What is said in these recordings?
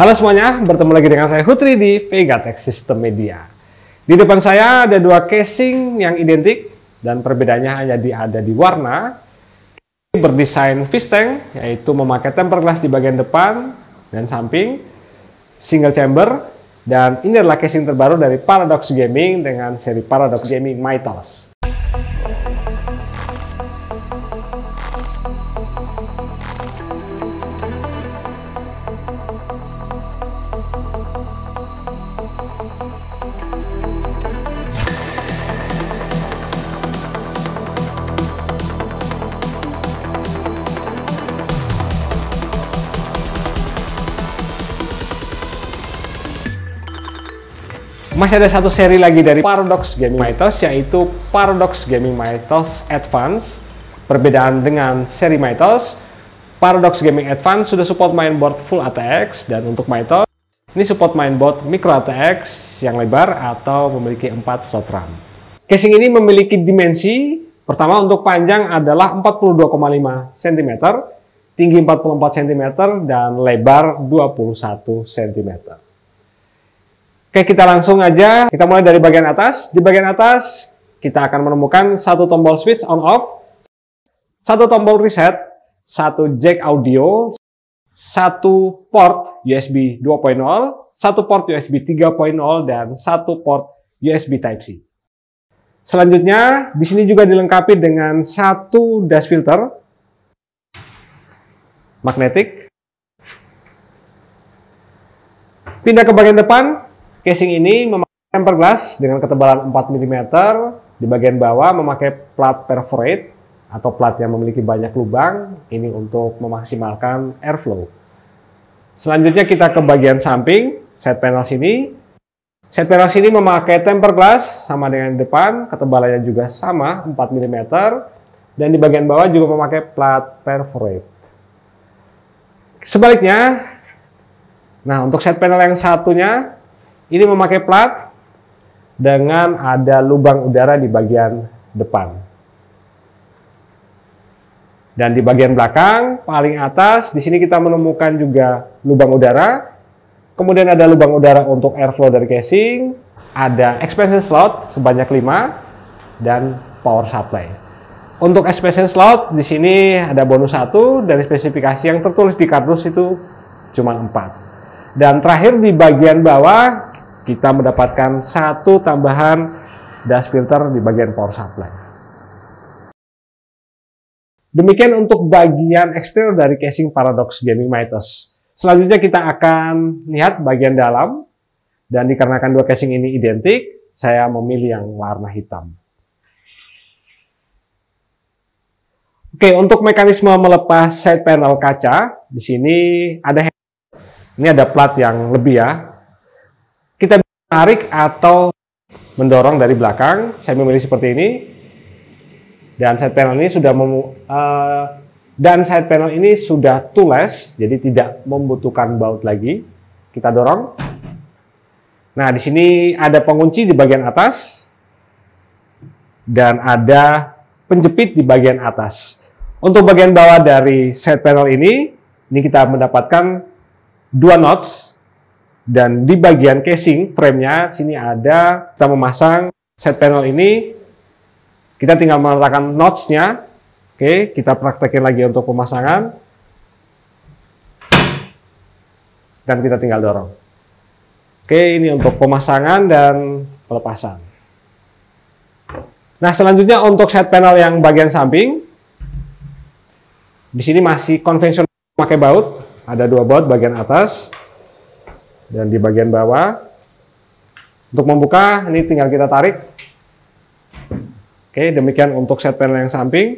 Halo semuanya, bertemu lagi dengan saya Hutri di Vegatech System Media. Di depan saya ada dua casing yang identik dan perbedaannya hanya ada di warna. Berdesain fish tank, yaitu memakai tempered glass di bagian depan dan samping, single chamber, dan ini adalah casing terbaru dari Paradox Gaming dengan seri Paradox Gaming Mythos. Masih ada satu seri lagi dari Paradox Gaming Mythos, yaitu Paradox Gaming Mythos Advance. Perbedaan dengan seri Mythos, Paradox Gaming Advance sudah support mainboard full ATX, dan untuk Mythos ini support mainboard micro ATX yang lebar atau memiliki 4 slot RAM. Casing ini memiliki dimensi, pertama untuk panjang adalah 42,5 cm, tinggi 44 cm, dan lebar 21 cm. Oke, kita langsung aja. Kita mulai dari bagian atas. Di bagian atas, kita akan menemukan satu tombol switch on off, satu tombol reset, satu jack audio, satu port USB 2.0, satu port USB 3.0, dan satu port USB Type-C. Selanjutnya, di sini juga dilengkapi dengan satu dash filter magnetik. Pindah ke bagian depan. Casing ini memakai tempered glass dengan ketebalan 4 mm. Di bagian bawah memakai plat perforate atau plat yang memiliki banyak lubang. Ini untuk memaksimalkan airflow. Selanjutnya kita ke bagian samping, side panel sini. Side panel sini memakai tempered glass sama dengan di depan, ketebalannya juga sama 4 mm. Dan di bagian bawah juga memakai plat perforate. Sebaliknya, nah untuk side panel yang satunya, ini memakai plat dengan ada lubang udara di bagian depan. Dan di bagian belakang, paling atas, di sini kita menemukan juga lubang udara. Kemudian ada lubang udara untuk airflow dari casing. Ada expansion slot sebanyak 5 dan power supply. Untuk expansion slot, di sini ada bonus 1 dari spesifikasi yang tertulis di kardus itu cuma 4. Dan terakhir di bagian bawah, kita mendapatkan satu tambahan dash filter di bagian power supply. Demikian untuk bagian eksterior dari casing Paradox Gaming Mythos. Selanjutnya kita akan lihat bagian dalam, dan dikarenakan dua casing ini identik, saya memilih yang warna hitam. Oke, untuk mekanisme melepas side panel kaca, di sini ini ada plat yang lebih ya. Kita bisa menarik atau mendorong dari belakang. Saya memilih seperti ini. Dan side panel ini sudah toolless, jadi tidak membutuhkan baut lagi. Kita dorong. Nah, di sini ada pengunci di bagian atas dan ada penjepit di bagian atas. Untuk bagian bawah dari side panel ini kita mendapatkan 2 notch. Dan di bagian casing frame-nya sini ada, kita memasang side panel ini, kita tinggal meletakkan notch-nya. Oke, kita praktekin lagi untuk pemasangan. Dan kita tinggal dorong. Oke, ini untuk pemasangan dan pelepasan. Nah, selanjutnya untuk side panel yang bagian samping, di sini masih konvensional pakai baut, ada 2 baut bagian atas. Dan di bagian bawah, untuk membuka, ini tinggal kita tarik. Oke, demikian untuk side panel yang samping.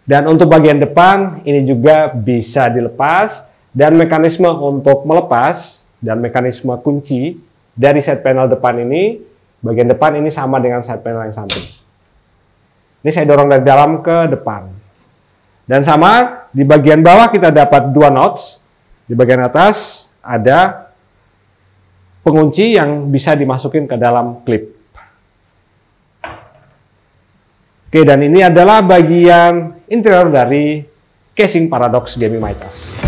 Dan untuk bagian depan, ini juga bisa dilepas. Dan mekanisme untuk melepas, dan mekanisme kunci dari side panel depan ini, bagian depan ini sama dengan side panel yang samping. Ini saya dorong dari dalam ke depan. Dan sama, di bagian bawah kita dapat 2 notch. Di bagian atas ada pengunci yang bisa dimasukin ke dalam klip. Oke, dan ini adalah bagian interior dari casing Paradox Gaming Mitos.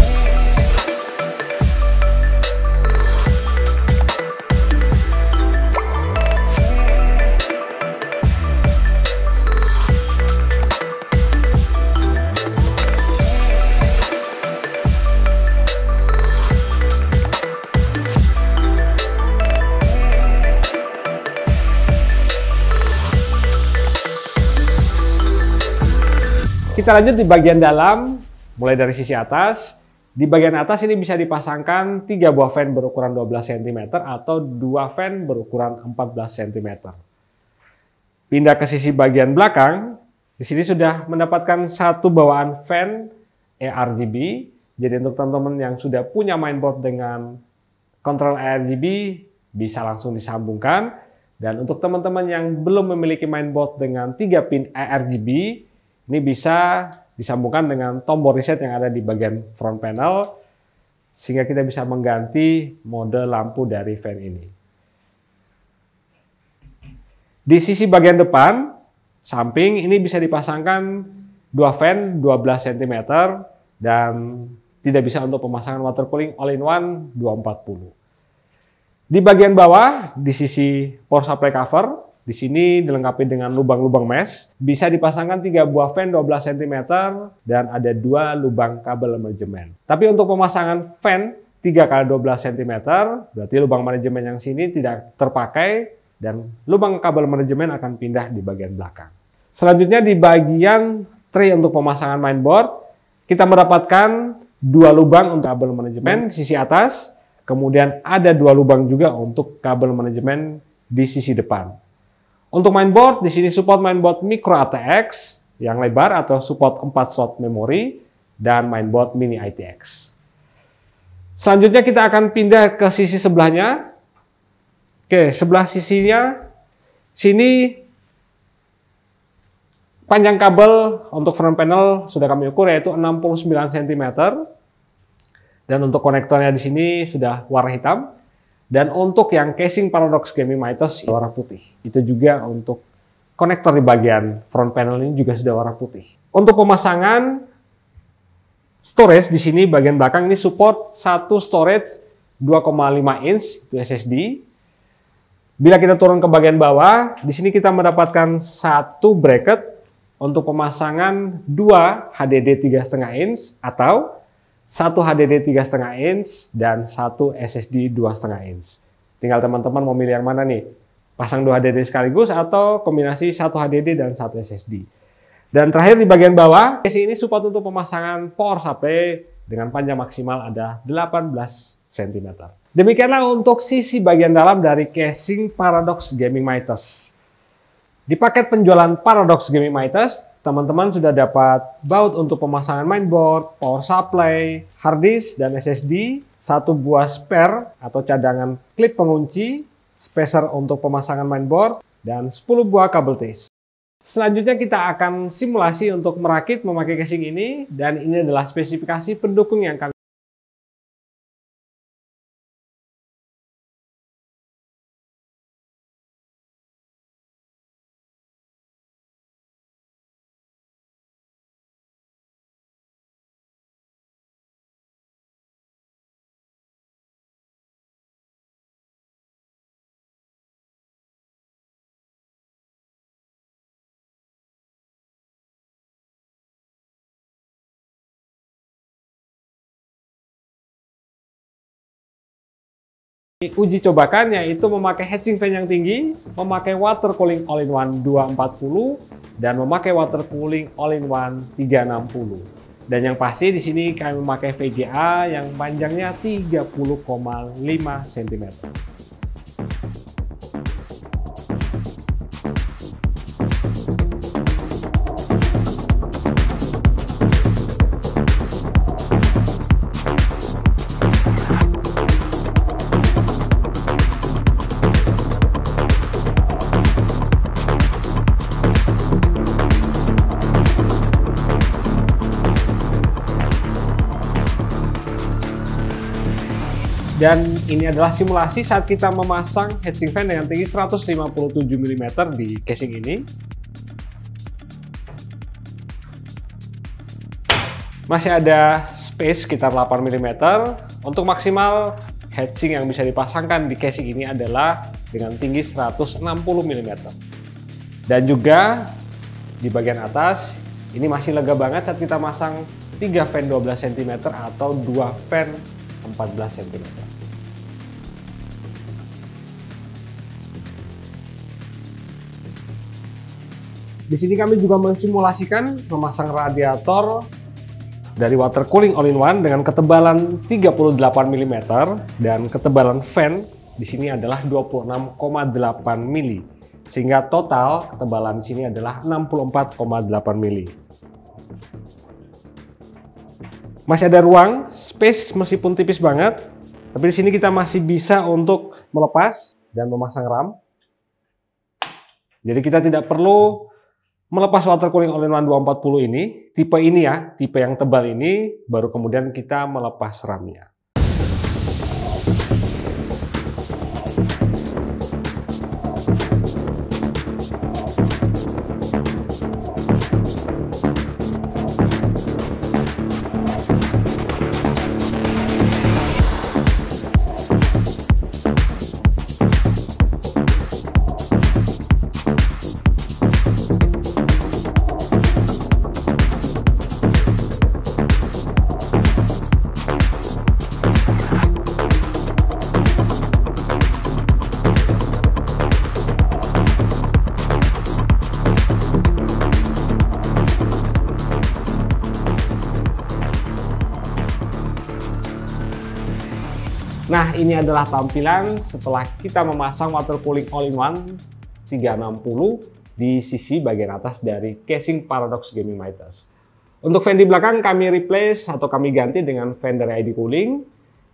Kita lanjut di bagian dalam, mulai dari sisi atas. Di bagian atas ini bisa dipasangkan 3 buah fan berukuran 12 cm atau 2 fan berukuran 14 cm. Pindah ke sisi bagian belakang, di sini sudah mendapatkan satu bawaan fan ARGB. Jadi untuk teman-teman yang sudah punya mainboard dengan kontrol ARGB, bisa langsung disambungkan. Dan untuk teman-teman yang belum memiliki mainboard dengan 3 pin ARGB, ini bisa disambungkan dengan tombol reset yang ada di bagian front panel, sehingga kita bisa mengganti mode lampu dari fan ini. Di sisi bagian depan, samping, ini bisa dipasangkan 2 fan 12 cm dan tidak bisa untuk pemasangan water cooling all-in-one 240. Di bagian bawah, di sisi power supply cover, di sini dilengkapi dengan lubang-lubang mesh, bisa dipasangkan 3 buah fan 12 cm dan ada 2 lubang kabel manajemen. Tapi untuk pemasangan fan 3x12 cm, berarti lubang manajemen yang sini tidak terpakai dan lubang kabel manajemen akan pindah di bagian belakang. Selanjutnya di bagian tray untuk pemasangan mainboard, kita mendapatkan 2 lubang untuk kabel manajemen di sisi atas, kemudian ada 2 lubang juga untuk kabel manajemen di sisi depan. Untuk mainboard, di sini support mainboard micro ATX yang lebar atau support 4 slot memori dan mainboard mini ITX. Selanjutnya kita akan pindah ke sisi sebelahnya. Oke, sebelah sisinya, sini panjang kabel untuk front panel sudah kami ukur yaitu 69 cm. Dan untuk konektornya di sini sudah warna hitam. Dan untuk yang casing Paradox Gaming Mitos warna putih. Itu juga untuk konektor di bagian front panel ini juga sudah warna putih. Untuk pemasangan storage di sini bagian belakang ini support satu storage 2,5 inch itu SSD. Bila kita turun ke bagian bawah, di sini kita mendapatkan satu bracket untuk pemasangan 2 HDD 3,5 inch atau 1 HDD 3,5 inch dan 1 SSD 2,5 inch. Tinggal teman-teman mau milih yang mana nih? Pasang 2 HDD sekaligus atau kombinasi 1 HDD dan 1 SSD. Dan terakhir di bagian bawah, casing ini support untuk pemasangan power supply dengan panjang maksimal ada 18 cm. Demikianlah untuk sisi bagian dalam dari casing Paradox Gaming Mitos. Di paket penjualan Paradox Gaming Mitos, teman-teman sudah dapat baut untuk pemasangan mainboard, power supply, hard disk, dan SSD, 1 buah spare atau cadangan klip pengunci, spacer untuk pemasangan mainboard, dan 10 buah kabel TIS. Selanjutnya kita akan simulasi untuk merakit memakai casing ini, dan ini adalah spesifikasi pendukung yang kami uji cobakan, yaitu memakai heatsink fan yang tinggi, memakai water cooling all-in-one 240 dan memakai water cooling all-in-one 360. Dan yang pasti di sini kami memakai VGA yang panjangnya 30,5 cm. Dan ini adalah simulasi saat kita memasang heatsink fan dengan tinggi 157 mm di casing ini. Masih ada space sekitar 8 mm. Untuk maksimal hatching yang bisa dipasangkan di casing ini adalah dengan tinggi 160 mm. Dan juga di bagian atas ini masih lega banget saat kita masang 3 fan 12 cm atau 2 fan 14 cm. Di sini kami juga mensimulasikan memasang radiator dari water cooling all-in-one dengan ketebalan 38 mm dan ketebalan fan di sini adalah 26,8 mm. Sehingga total ketebalan di sini adalah 64,8 mm. Masih ada ruang, space meskipun tipis banget, tapi di sini kita masih bisa untuk melepas dan memasang ram. Jadi kita tidak perlu melepas water cooling all-in-one 240 ini, tipe ini ya, tipe yang tebal ini, baru kemudian kita melepas ramnya. Nah, ini adalah tampilan setelah kita memasang water cooling all-in-one 360 di sisi bagian atas dari casing Paradox Gaming Mitos. Untuk fan di belakang kami replace atau kami ganti dengan fan dari ID Cooling.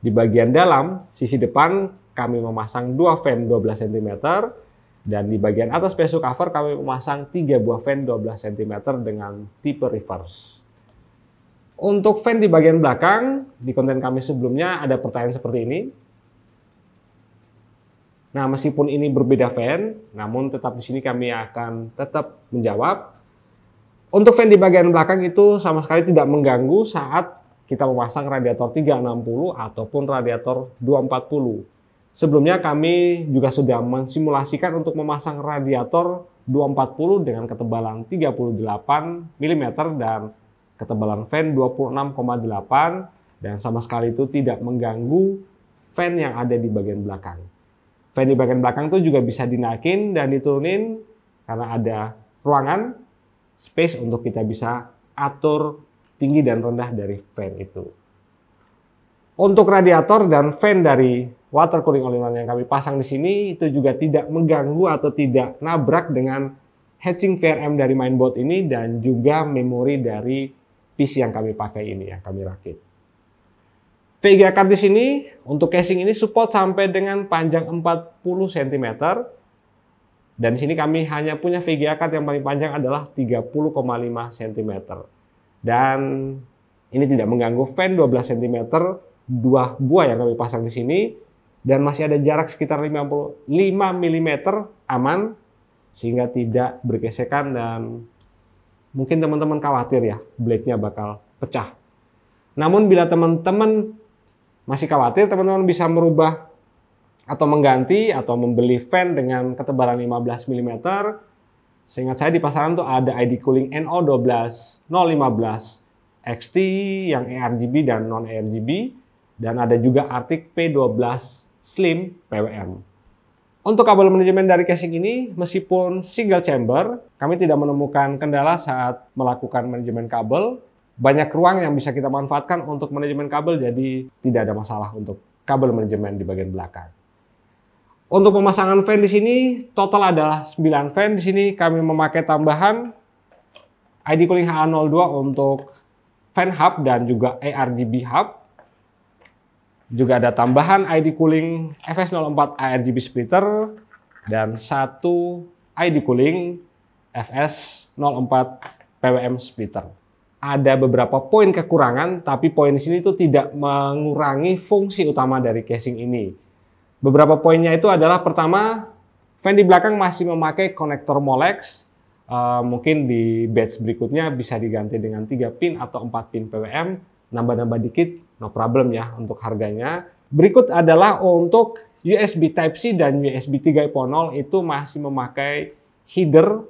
Di bagian dalam, sisi depan kami memasang 2 fan 12 cm dan di bagian atas peso cover kami memasang 3 buah fan 12 cm dengan tipe reverse. Untuk fan di bagian belakang, di konten kami sebelumnya ada pertanyaan seperti ini. Nah, meskipun ini berbeda fan, namun tetap di sini kami akan tetap menjawab. Untuk fan di bagian belakang itu sama sekali tidak mengganggu saat kita memasang radiator 360 ataupun radiator 240. Sebelumnya kami juga sudah mensimulasikan untuk memasang radiator 240 dengan ketebalan 38 mm dan ketebalan fan 26,8 dan sama sekali itu tidak mengganggu fan yang ada di bagian belakang. Fan di bagian belakang itu juga bisa dinaikin dan diturunin karena ada ruangan, space untuk kita bisa atur tinggi dan rendah dari fan itu. Untuk radiator dan fan dari water cooling all-in-one yang kami pasang di sini itu juga tidak mengganggu atau tidak nabrak dengan hatching VRM dari mainboard ini dan juga memori dari PC yang kami pakai ini, yang kami rakit. VGA card di sini untuk casing ini support sampai dengan panjang 40 cm. Dan di sini kami hanya punya VGA card yang paling panjang adalah 30,5 cm. Dan ini tidak mengganggu fan 12 cm, 2 buah yang kami pasang di sini dan masih ada jarak sekitar 55 mm aman sehingga tidak bergesekan dan mungkin teman-teman khawatir ya, blade-nya bakal pecah. Namun bila teman-teman masih khawatir, teman-teman bisa merubah atau mengganti atau membeli fan dengan ketebalan 15 mm. Seingat saya di pasaran tuh ada ID Cooling NO12015 XT yang ARGB dan non-ARGB. Dan ada juga Arctic P12 Slim PWM. Untuk kabel manajemen dari casing ini, meskipun single chamber, kami tidak menemukan kendala saat melakukan manajemen kabel. Banyak ruang yang bisa kita manfaatkan untuk manajemen kabel, jadi tidak ada masalah untuk kabel manajemen di bagian belakang. Untuk pemasangan fan di sini, total adalah 9 fan. Di sini kami memakai tambahan ID Cooling HA02 untuk fan hub dan juga ARGB hub. Juga ada tambahan ID Cooling FS04 ARGB splitter dan satu ID Cooling FS04 PWM splitter. Ada beberapa poin kekurangan, tapi poin di sini itu tidak mengurangi fungsi utama dari casing ini. Beberapa poinnya itu adalah pertama, fan di belakang masih memakai konektor Molex Mungkin di batch berikutnya bisa diganti dengan 3 pin atau 4 pin PWM, nambah-nambah dikit, no problem ya untuk harganya. Berikut adalah untuk USB Type-C dan USB 3.0 itu masih memakai header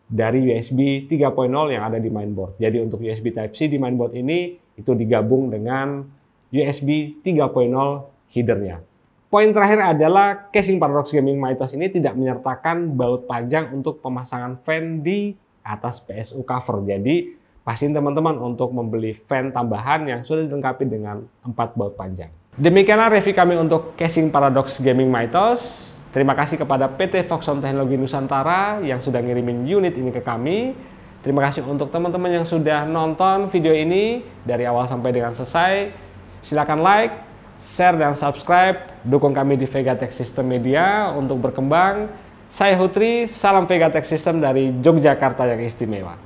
dari USB 3.0 yang ada di mainboard. Jadi untuk USB Type-C di mainboard ini itu digabung dengan USB 3.0 headernya. Poin terakhir adalah casing Paradox Gaming Mythos ini tidak menyertakan baut panjang untuk pemasangan fan di atas PSU cover. Jadi pastiin teman-teman untuk membeli fan tambahan yang sudah dilengkapi dengan 4 baut panjang. Demikianlah review kami untuk casing Paradox Gaming Mythos. Terima kasih kepada PT Foxon Teknologi Nusantara yang sudah ngirimin unit ini ke kami. Terima kasih untuk teman-teman yang sudah nonton video ini dari awal sampai dengan selesai. Silakan like, share, dan subscribe. Dukung kami di Vegatech System Media untuk berkembang. Saya Hutri, salam Vegatech System dari Yogyakarta yang istimewa.